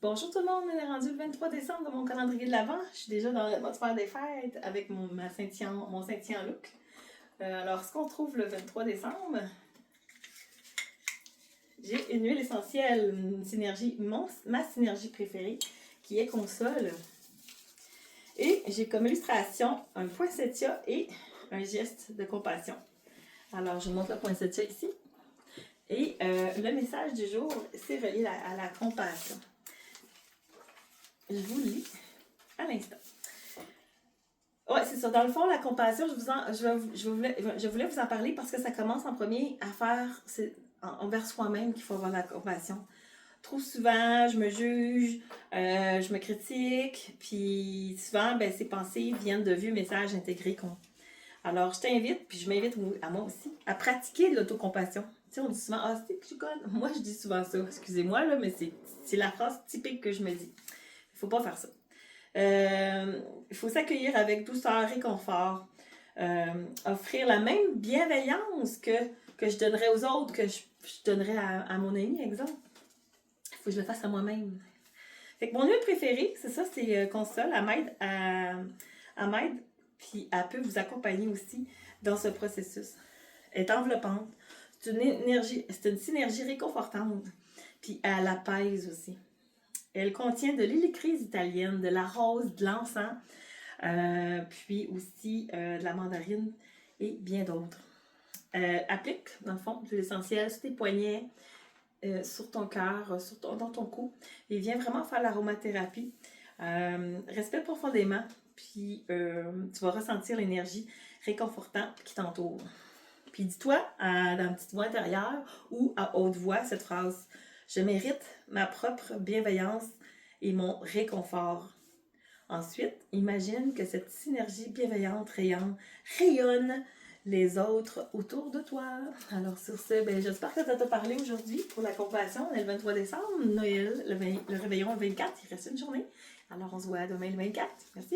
Bonjour tout le monde, on est rendu le 23 décembre de mon calendrier de l'Avent. Je suis déjà dans l'atmosphère des fêtes avec mon Saint-Tien look. Alors, ce qu'on trouve le 23 décembre, j'ai une huile essentielle, ma synergie préférée, qui est Console. Et j'ai comme illustration un poinsettia et un geste de compassion. Alors, je vous montre le poinsettia ici. Et le message du jour, c'est relié à la compassion. Je vous lis à l'instant. Ouais, c'est ça. Dans le fond, la compassion, je voulais vous en parler parce que ça commence en premier à faire, c'est envers soi-même qu'il faut avoir la compassion. Trop souvent, je me juge, je me critique, puis souvent, ben, ces pensées viennent de vieux messages intégrés. Alors, je t'invite, puis je m'invite à moi aussi, à pratiquer de l'autocompassion. Tu sais, on dit souvent, ah, c'est que je conne. Moi, je dis souvent ça. Excusez-moi, là, mais c'est la phrase typique que je me dis. Il ne faut pas faire ça. Il faut s'accueillir avec douceur, réconfort, offrir la même bienveillance que je donnerais aux autres, que je donnerais à mon ami, exemple. Il faut que je le fasse à moi-même. Fait que mon huile préférée, c'est ça, c'est Console. Elle m'aide, puis elle peut vous accompagner aussi dans ce processus. Elle est enveloppante. C'est une synergie réconfortante, puis elle apaise aussi. Elle contient de l'hélicryse italienne, de la rose, de l'encens, puis aussi de la mandarine et bien d'autres. Applique, dans le fond, de l'essentiel sur tes poignets, sur ton cœur, dans ton cou. Et viens vraiment faire l'aromathérapie. Respire profondément, puis tu vas ressentir l'énergie réconfortante qui t'entoure. Puis dis-toi dans une petite voix intérieure ou à haute voix cette phrase. Je mérite ma propre bienveillance et mon réconfort. Ensuite, imagine que cette synergie bienveillante rayonne les autres autour de toi. Alors sur ce, ben, j'espère que ça t'a parlé aujourd'hui pour la compassion. On est le 23 décembre, Noël, le réveillon le 24, il reste une journée. Alors on se voit demain le 24. Merci.